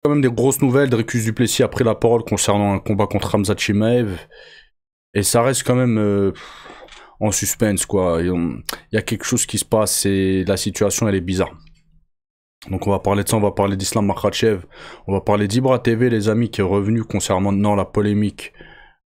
Quand même des grosses nouvelles. Dricus du Plessis a pris la parole concernant un combat contre Khamzat Chimaev. Et ça reste quand même en suspense, quoi. Il y a quelque chose qui se passe et la situation, elle est bizarre. Donc on va parler de ça, on va parler d'Islam Makhachev, on va parler d'Ibra TV, les amis, qui est revenu concernant la polémique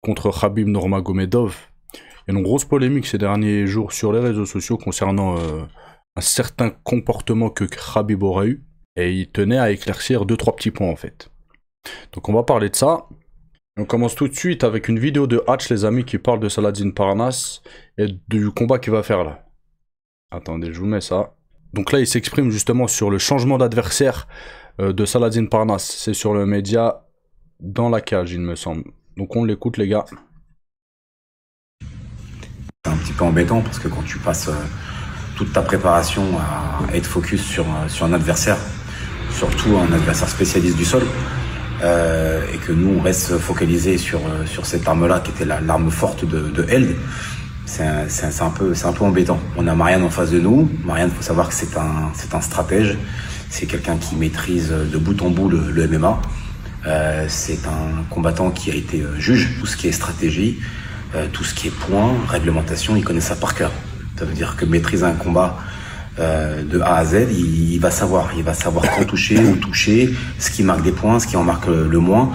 contre Khabib Nurmagomedov. Il y a une grosse polémique ces derniers jours sur les réseaux sociaux concernant un certain comportement que Khabib aurait eu. Et il tenait à éclaircir 2-3 petits points en fait. Donc on va parler de ça. On commence tout de suite avec une vidéo de Hatch, les amis, qui parle de Saladin Parnasse et du combat qu'il va faire là. Attendez, je vous mets ça. Donc là, il s'exprime justement sur le changement d'adversaire de Saladin Parnasse. C'est sur le média Dans la Cage, il me semble. Donc on l'écoute, les gars. C'est un petit peu embêtant parce que quand tu passes toute ta préparation à être focus sur un adversaire, surtout un adversaire spécialiste du sol, et que nous on reste focalisé sur cette arme-là qui était l'arme forte de Held, c'est un peu embêtant. On a Marianne en face de nous. Marianne, faut savoir que c'est un stratège, c'est quelqu'un qui maîtrise de bout en bout le MMA. C'est un combattant qui a été juge, tout ce qui est stratégie, tout ce qui est points, réglementation, il connaît ça par cœur. Ça veut dire que maîtriser un combat de A à Z, il va savoir quand toucher, où toucher, ce qui marque des points, ce qui en marque le moins.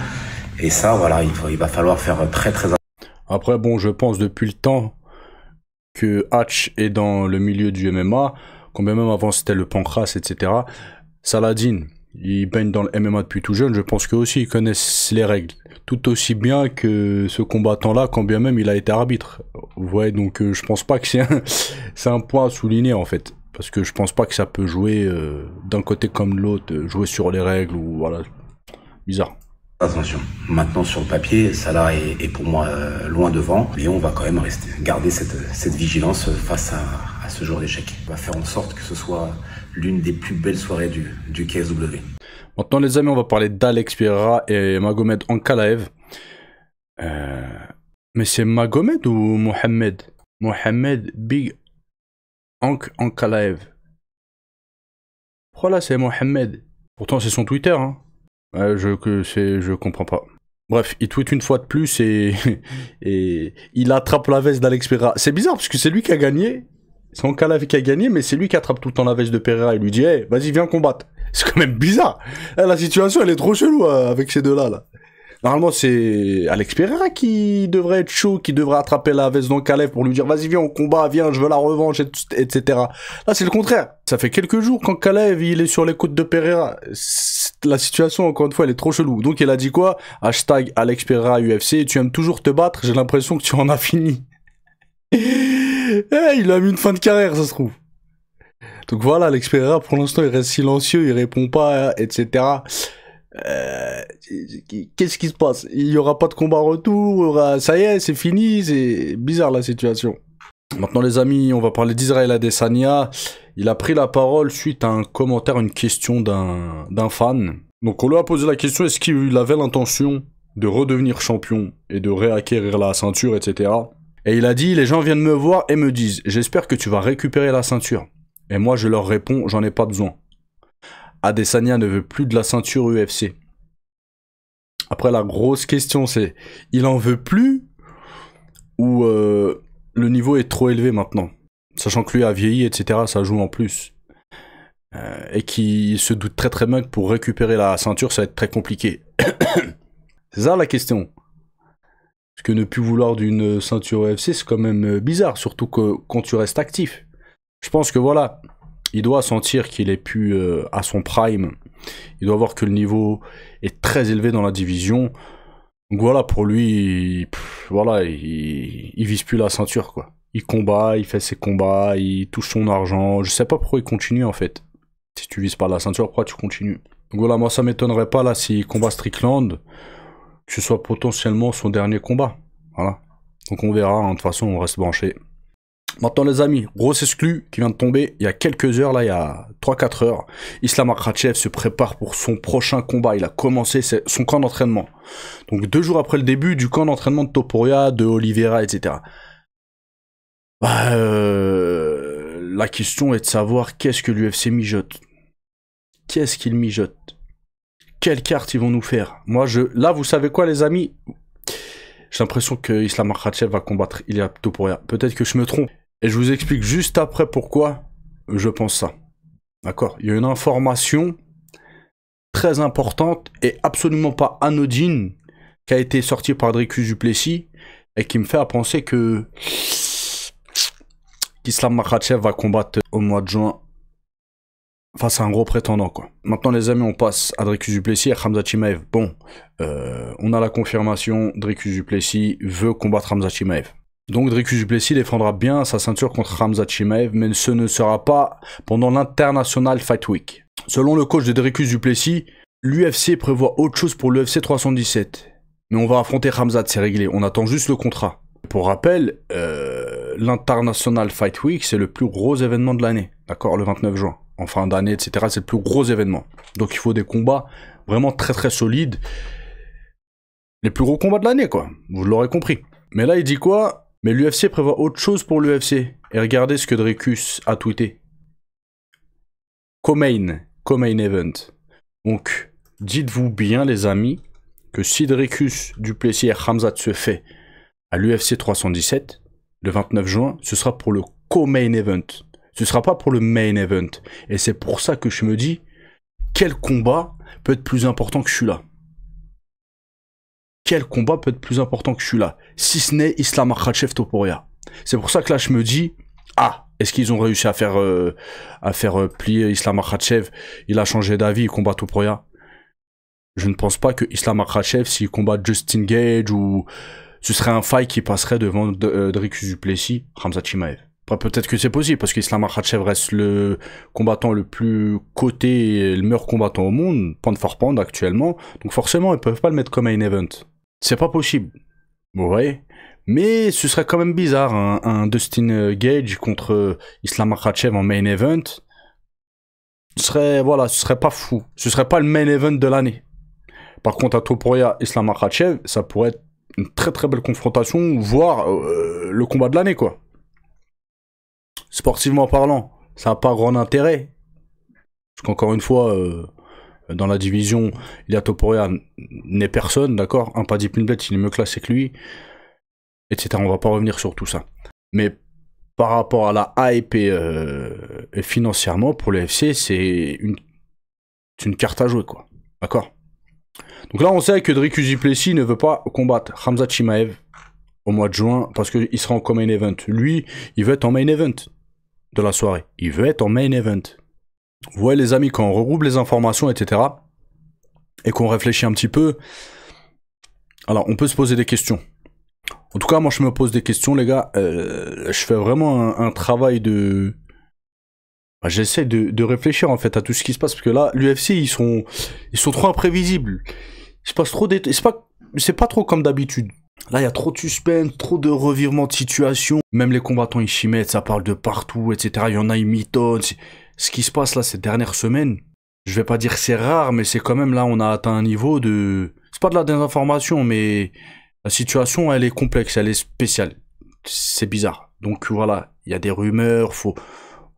Et ça, voilà, il va falloir faire très attention. Après, bon, je pense depuis le temps que Hatch est dans le milieu du MMA, combien même avant c'était le pancras, etc. Saladin, il baigne dans le MMA depuis tout jeune, je pense qu'eux aussi ils connaissent les règles. Tout aussi bien que ce combattant-là, quand bien même il a été arbitre. Ouais, donc je pense pas que c'est un point à souligner en fait. Parce que je pense pas que ça peut jouer d'un côté comme de l'autre, jouer sur les règles ou voilà. Bizarre. Attention. Maintenant, sur le papier, Salah est pour moi loin devant. Et on va quand même garder cette vigilance face à ce jour d'échec. On va faire en sorte que ce soit l'une des plus belles soirées du KSW. Maintenant, les amis, on va parler d'Alex Pereira et Magomed Ankalaev. Mais c'est Magomed ou Mohamed? Mohamed Big Ankalaev. Pourquoi là c'est Mohamed? Pourtant c'est son Twitter, hein. Je comprends pas. Bref, il tweet une fois de plus et il attrape la veste d'Alex Pereira. C'est bizarre parce que c'est lui qui a gagné. C'est Ankalaev qui a gagné, mais c'est lui qui attrape tout le temps la veste de Pereira. Il lui dit, hey, vas-y, viens combattre. C'est quand même bizarre. La situation, elle est trop chelou avec ces deux-là, là. Normalement, c'est Alex Pereira qui devrait être chaud, qui devrait attraper la veste d'Ankalaev pour lui dire, vas-y, viens, on combat, viens, je veux la revanche, etc. Là, c'est le contraire. Ça fait quelques jours qu'Ankalaev, il est sur les côtes de Pereira. La situation, encore une fois, elle est trop chelou. Donc, il a dit quoi? Hashtag Alex Pereira UFC, tu aimes toujours te battre, j'ai l'impression que tu en as fini. Il a mis une fin de carrière, ça se trouve. Donc voilà, Alex Pereira, pour l'instant, il reste silencieux, il répond pas, etc. Qu'est-ce qui se passe? Il y aura pas de combat retour, ça y est, c'est fini, c'est bizarre la situation. Maintenant les amis, on va parler d'Israël Adesanya. Il a pris la parole suite à un commentaire, une question d'un fan. Donc on lui a posé la question, est-ce qu'il avait l'intention de redevenir champion et de réacquérir la ceinture, etc. Et il a dit, les gens viennent me voir et me disent, j'espère que tu vas récupérer la ceinture. Et moi je leur réponds, j'en ai pas besoin. Adesanya ne veut plus de la ceinture UFC. Après, la grosse question, c'est, il en veut plus ou le niveau est trop élevé maintenant? Sachant que lui a vieilli, etc., ça joue en plus. Et qu'il se doute très très bien que pour récupérer la ceinture, ça va être très compliqué. C'est ça la question. Parce que ne plus vouloir d'une ceinture UFC, c'est quand même bizarre, surtout que quand tu restes actif. Je pense que voilà, il doit sentir qu'il est plus à son prime. Il doit voir que le niveau est très élevé dans la division. Donc voilà, pour lui, voilà, il vise plus la ceinture, quoi. Il combat, il fait ses combats, il touche son argent. Je sais pas pourquoi il continue, en fait. Si tu vises pas la ceinture, pourquoi tu continues? Donc voilà, moi ça m'étonnerait pas, là, s'il combat Strickland, que ce soit potentiellement son dernier combat. Voilà. Donc on verra, hein. De toute façon, on reste branché. Maintenant les amis, grosse exclu qui vient de tomber il y a quelques heures, là il y a 3-4 heures. Islam Makhachev se prépare pour son prochain combat, il a commencé son camp d'entraînement. Donc 2 jours après le début du camp d'entraînement de Topuria, de Oliveira, etc. La question est de savoir qu'est-ce que l'UFC mijote. Qu'est-ce qu'il mijote? quelle carte ils vont nous faire? Moi, là, vous savez quoi, les amis? J'ai l'impression que Islam Makhachev va combattre Ilia Topuria. Peut-être que je me trompe. Et je vous explique juste après pourquoi je pense ça. D'accord? Il y a une information très importante et absolument pas anodine qui a été sortie par Dricus du Plessis et qui me fait à penser que qu'Islam Makhachev va combattre au mois de juin face à un gros prétendant, quoi. Maintenant, les amis, on passe à Dricus du Plessis et Khamzat Chimaev. Bon, on a la confirmation, Dricus du Plessis veut combattre Khamzat Chimaev. Donc Dricus du Plessis défendra bien sa ceinture contre Khamzat Chimaev, mais ce ne sera pas pendant l'International Fight Week. Selon le coach de Dricus du Plessis, l'UFC prévoit autre chose pour l'UFC 317. Mais on va affronter Khamzat, c'est réglé, on attend juste le contrat. Pour rappel, l'International Fight Week, c'est le plus gros événement de l'année, d'accord, le 29 juin. En fin d'année, etc., c'est le plus gros événement. Donc il faut des combats vraiment très très solides. Les plus gros combats de l'année, quoi. Vous l'aurez compris. Mais là, il dit quoi? Mais l'UFC prévoit autre chose pour l'UFC. Et regardez ce que Dricus a tweeté. Co-main event. Donc, dites-vous bien, les amis, que si Dricus du Plessis et Khamzat se fait à l'UFC 317, le 29 juin, ce sera pour le co-main event. Ce sera pas pour le main event. Et c'est pour ça que je me dis, quel combat peut être plus important que celui-là? Quel combat peut être plus important que celui-là? Si ce n'est Islam Makhachev Topuria. C'est pour ça que là, je me dis, ah, est-ce qu'ils ont réussi à faire plier Islam Makhachev? Il a changé d'avis, il combat Topuria. Je ne pense pas que Islam Makhachev, s'il combat Justin Gage, ou ce serait un fight qui passerait devant Dricus du Plessis, Khamzat Chimaev. Après, peut-être que c'est possible, parce qu'Islam Makhachev reste le combattant le plus coté et le meilleur combattant au monde, pound for pound actuellement. Donc forcément, ils peuvent pas le mettre comme main event. C'est pas possible. Vous voyez? Mais ce serait quand même bizarre, un Dustin Gage contre Islam Makhachev en main event. Ce serait pas fou. Ce serait pas le main event de l'année. Par contre, à Topuria, Islam Makhachev, ça pourrait être une très très belle confrontation, voire le combat de l'année, quoi. Sportivement parlant, ça n'a pas grand intérêt. Parce qu'encore une fois, dans la division, Ilia Topuria n'est personne, d'accord? Un Paddy Pimblett, il est mieux classé que lui, etc. On va pas revenir sur tout ça. Mais par rapport à la hype et financièrement, pour le FC, c'est une carte à jouer, quoi. D'accord? Donc là, on sait que Dricus du Plessis ne veut pas combattre Khamzat Chimaev au mois de juin parce qu'il sera en main event. Lui, il veut être en main event de la soirée. Il veut être en main event. Vous voyez, les amis, quand on regroupe les informations, etc., et qu'on réfléchit un petit peu, alors on peut se poser des questions. En tout cas, moi, je me pose des questions, les gars. Je fais vraiment un travail de... J'essaie de réfléchir, en fait, à tout ce qui se passe, parce que là, l'UFC, ils sont trop imprévisibles. Il se passe trop des... C'est pas trop comme d'habitude. Là, il y a trop de suspense, trop de revirements de situation. Même les combattants, ils s'y mettent, ça parle de partout, etc. Il y en a, ils mitonnent. Ce qui se passe là, ces dernières semaines, je vais pas dire que c'est rare, mais c'est quand même là, on a atteint un niveau de... C'est pas de la désinformation, mais la situation, elle est complexe, elle est spéciale. C'est bizarre. Donc voilà, il y a des rumeurs,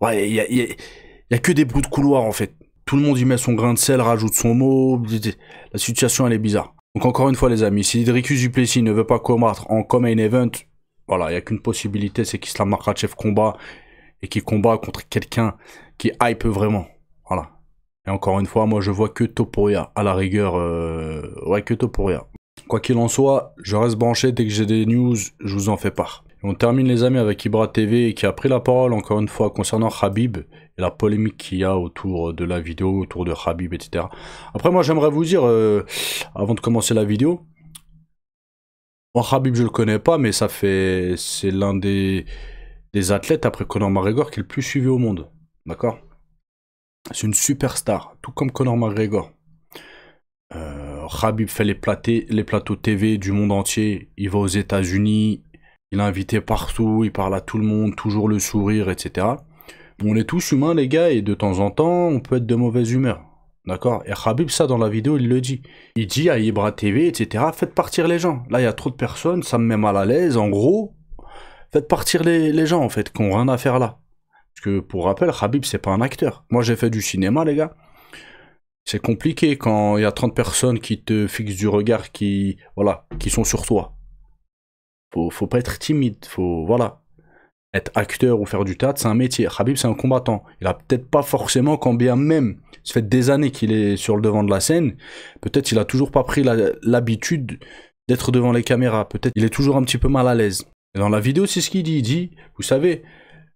ouais, il y a que des bruits de couloir, en fait. Tout le monde y met son grain de sel, rajoute son mot. La situation, elle est bizarre. Donc encore une fois, les amis, si Dricus du Plessis ne veut pas combattre en main event, voilà, il n'y a qu'une possibilité, c'est qu'Islam Makhachev combat et qu'il combat contre quelqu'un qui hype vraiment. Voilà. Et encore une fois, moi, je vois que Topuria, à la rigueur, ouais, que Topuria. Quoi qu'il en soit, je reste branché, dès que j'ai des news, je vous en fais part. Et on termine, les amis, avec Ibra TV qui a pris la parole encore une fois concernant Khabib et la polémique qu'il y a autour de la vidéo, autour de Khabib, etc. Après, moi, j'aimerais vous dire, avant de commencer la vidéo, moi, Khabib, je le connais pas, mais c'est l'un des athlètes après Conor McGregor qui est le plus suivi au monde. D'accord? C'est une superstar, tout comme Conor McGregor. Khabib fait les plateaux TV du monde entier, il va aux États-Unis, il est invité partout, il parle à tout le monde, toujours le sourire, etc. On est tous humains, les gars, et de temps en temps, on peut être de mauvaise humeur. D'accord? Et Khabib, ça, dans la vidéo, il le dit. Il dit à Ibra TV, etc., faites partir les gens. Là, il y a trop de personnes, ça me met mal à l'aise. En gros, faites partir les gens, en fait, qui n'ont rien à faire là. Parce que, pour rappel, Khabib, c'est pas un acteur. Moi, j'ai fait du cinéma, les gars. C'est compliqué quand il y a 30 personnes qui te fixent du regard, voilà, qui sont sur toi. Faut pas être timide, voilà. Être acteur ou faire du théâtre, c'est un métier. Khabib, c'est un combattant. Il a peut-être pas forcément, quand bien même, ça fait des années qu'il est sur le devant de la scène, peut-être il a toujours pas pris l'habitude d'être devant les caméras. Peut-être il est toujours un petit peu mal à l'aise. Et dans la vidéo, c'est ce qu'il dit. Il dit, vous savez,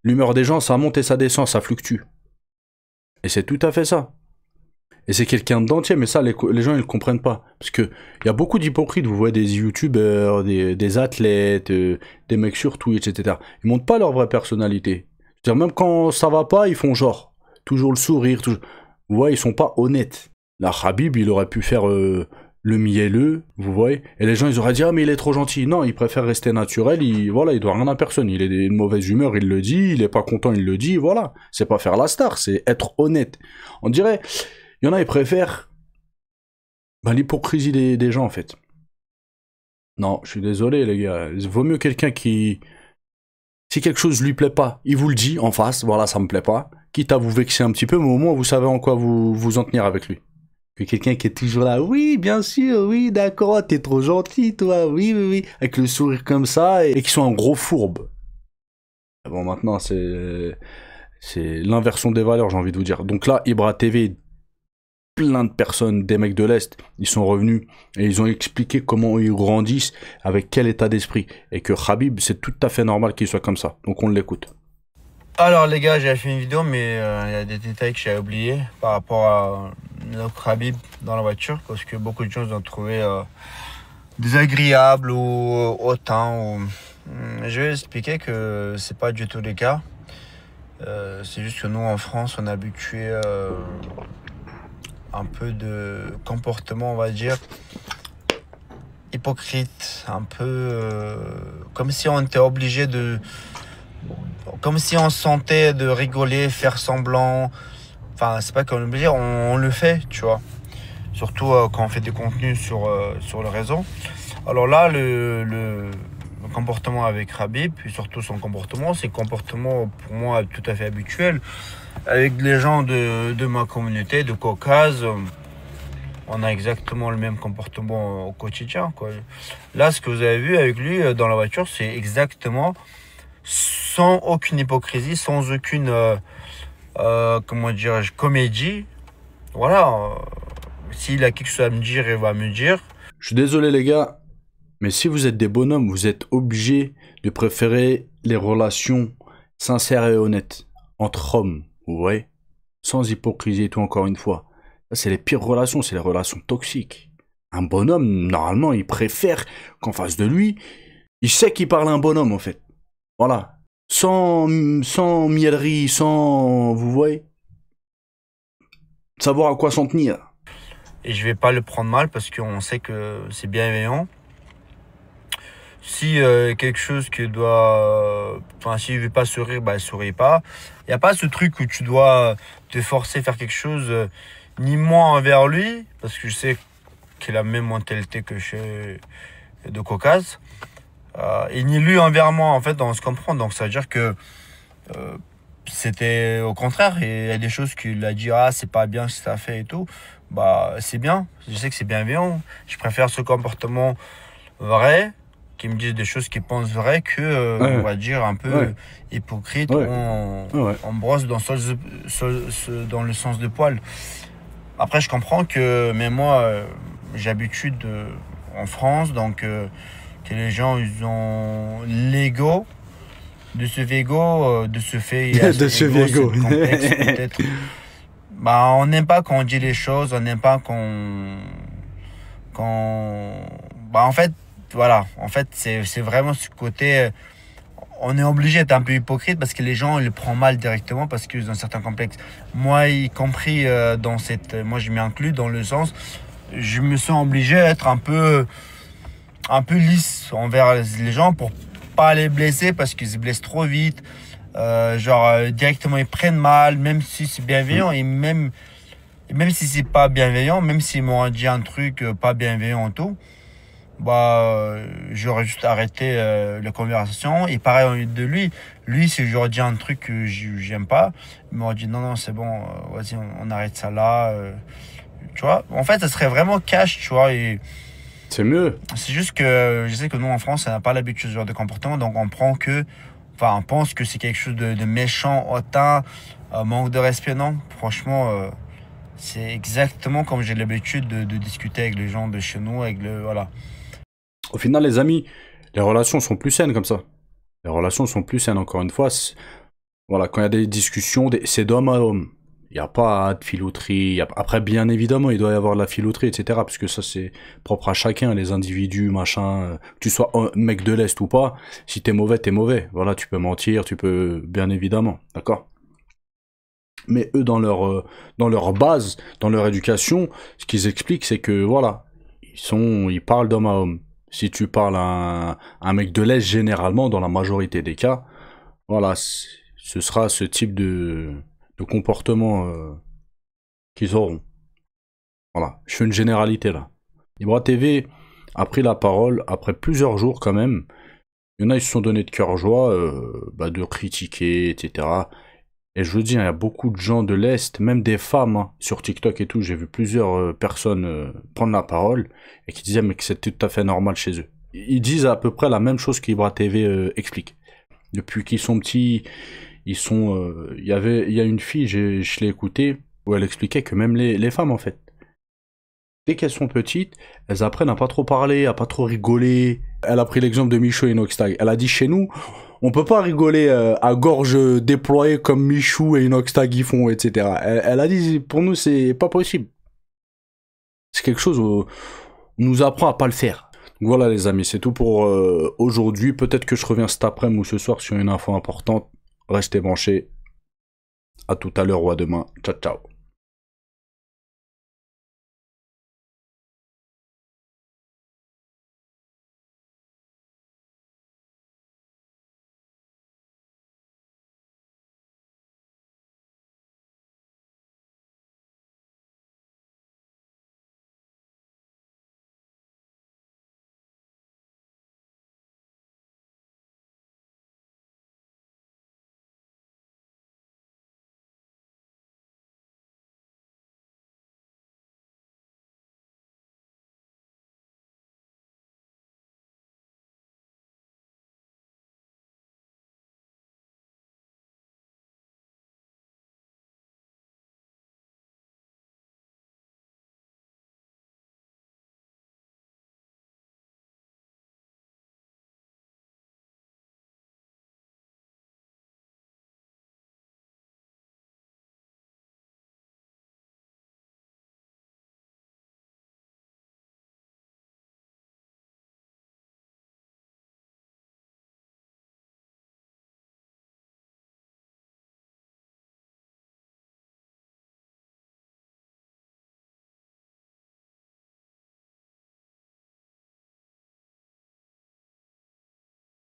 l'humeur des gens, ça monte et ça descend, ça fluctue. Et c'est tout à fait ça. Et c'est quelqu'un d'entier, mais ça, les gens, ils le comprennent pas. Parce que il y a beaucoup d'hypocrites, vous voyez des youtubeurs, des athlètes, des mecs sur Twitch, etc. Ils montrent pas leur vraie personnalité. C'est-à-dire, même quand ça va pas, ils font genre. Toujours le sourire, toujours. Vous voyez, ils sont pas honnêtes. Là, Khabib, il aurait pu faire le mielleux, vous voyez. Et les gens, ils auraient dit, ah, mais il est trop gentil. Non, il préfère rester naturel, il doit rien à personne. Il est d'une mauvaise humeur, il le dit. Il est pas content, il le dit, voilà. C'est pas faire la star, c'est être honnête. On dirait... Il y en a, ils préfèrent l'hypocrisie des gens, en fait. Non, je suis désolé, les gars. Il vaut mieux quelqu'un qui... Si quelque chose lui plaît pas, il vous le dit en face, voilà, ça me plaît pas. Quitte à vous vexer un petit peu, mais au moins, vous savez en quoi vous en tenir avec lui. Que quelqu'un qui est toujours là, oui, bien sûr, oui, d'accord, t'es trop gentil, toi, oui, oui, oui. Avec le sourire comme ça, et qui sont un gros fourbe. Bon, maintenant, c'est l'inversion des valeurs, j'ai envie de vous dire. Donc là, Ibra TV... Plein de personnes, des mecs de l'Est, ils sont revenus et ils ont expliqué comment ils grandissent, avec quel état d'esprit. Et que Khabib, c'est tout à fait normal qu'il soit comme ça. Donc on l'écoute. Alors les gars, j'ai fait une vidéo, mais il y a des détails que j'ai oubliés par rapport à notre Khabib dans la voiture, parce que beaucoup de gens ont trouvé désagréable ou hautain. Je vais expliquer que c'est pas du tout le cas. C'est juste que nous en France, on est habitué un peu de comportement, on va dire, hypocrite, un peu comme si on était obligé comme si on se sentait de rigoler, faire semblant. Enfin, c'est pas qu'on est obligé, on le fait, tu vois. Surtout quand on fait des contenus sur le réseau. Alors là, le comportement avec Khabib, puis surtout son comportement, c'est un comportement pour moi tout à fait habituel. Avec les gens de ma communauté, de Caucase, on a exactement le même comportement au quotidien, quoi. Là, ce que vous avez vu avec lui dans la voiture, c'est exactement sans aucune hypocrisie, sans aucune, comment dirais-je, comédie. Voilà, s'il a quelque chose à me dire, il va me dire. Je suis désolé les gars, mais si vous êtes des bonhommes, vous êtes obligés de préférer les relations sincères et honnêtes entre hommes. Vous voyez, sans hypocrisie et tout, encore une fois. C'est les pires relations, c'est les relations toxiques. Un bonhomme, normalement, il préfère qu'en face de lui, il sait qu'il parle à un bonhomme, en fait. Voilà. Sans mielerie, sans... Vous voyez, savoir à quoi s'en tenir. Et je vais pas le prendre mal parce qu'on sait que c'est bienveillant. Si quelque chose qui doit... Enfin, s'il veut pas sourire, bah, sourit pas. Il n'y a pas ce truc où tu dois te forcer à faire quelque chose, ni moi envers lui, parce que je sais qu'il a la même mentalité que chez de Caucase, et ni lui envers moi, en fait, on se comprend. Donc, ça veut dire que c'était au contraire. Et il y a des choses qu'il a dit, ah, c'est pas bien ce que ça fait et tout. Bah, c'est bien. Je sais que c'est bienveillant. Je préfère ce comportement vrai, qui me disent des choses qu'ils pensent vraies que, on va dire, un peu hypocrite. On brosse dans le sens de poil. Après, je comprends que, mais moi, j'ai l'habitude en France, donc que les gens, ils ont l'ego, de ce végo, de ce fait. De ce végo. Peut-être. Bah, on n'aime pas quand on dit les choses, on n'aime pas bah, en fait, voilà, en fait, c'est vraiment ce côté, on est obligé d'être un peu hypocrite parce que les gens, ils le prennent mal directement parce qu'ils ont certains complexes. Moi, y compris dans moi, je m'inclus dans le sens, je me sens obligé d'être un peu lisse envers les gens pour pas les blesser parce qu'ils se blessent trop vite. Directement, ils prennent mal, même si c'est bienveillant et même si c'est pas bienveillant, même s'ils m'ont dit un truc pas bienveillant et tout. Bah, j'aurais juste arrêté la conversation. Et pareil de lui, si j'aurais dit un truc que j'aime pas, il m'aurait dit non, c'est bon, vas-y, on arrête ça là. Tu vois, en fait, ça serait vraiment cash, tu vois. Et C'est mieux. c'est juste que je sais que nous, en France, on n'a pas l'habitude de ce genre de comportement. Donc, on pense que c'est quelque chose de méchant, hautain, manque de respect. Non, franchement, c'est exactement comme j'ai l'habitude de discuter avec les gens de chez nous. Voilà. Au final, les amis, les relations sont plus saines comme ça. Les relations sont plus saines, encore une fois. Voilà, quand il y a des discussions, c'est d'homme à homme. Il n'y a pas de filouterie. Après, bien évidemment, il doit y avoir de la filouterie, etc. Parce que ça, c'est propre à chacun, les individus, machin. Que tu sois un mec de l'Est ou pas, si t'es mauvais, t'es mauvais. Voilà, tu peux mentir, tu peux... Bien évidemment, d'accord? Mais eux, dans leur base, dans leur éducation, ce qu'ils expliquent, c'est que, voilà, ils parlent d'homme à homme. Si tu parles à un mec de l'Est, généralement, dans la majorité des cas, voilà, ce sera ce type de comportement qu'ils auront. Voilà, je fais une généralité là. Ibra TV a pris la parole après plusieurs jours quand même. Il y en a, ils se sont donné de cœur joie de critiquer, etc. Et je veux dire, il y a beaucoup de gens de l'Est, même des femmes, hein, sur TikTok et tout, j'ai vu plusieurs personnes prendre la parole et qui disaient mais que c'est tout à fait normal chez eux. Ils disent à peu près la même chose qu'Ibra TV explique. Depuis qu'ils sont petits, il y a une fille, je l'ai écoutée, où elle expliquait que même les femmes, en fait, dès qu'elles sont petites, elles apprennent à pas trop parler, à pas trop rigoler. Elle a pris l'exemple de Michou et Inoxtag. Elle a dit chez nous, on peut pas rigoler à gorge déployée comme Michou et Inoxtag y font, etc. Elle a dit, pour nous, c'est pas possible. C'est quelque chose où on nous apprend à pas le faire. Donc voilà les amis, c'est tout pour aujourd'hui. Peut-être que je reviens cet après-midi ou ce soir sur une info importante. Restez branchés. À tout à l'heure ou à demain. Ciao, ciao.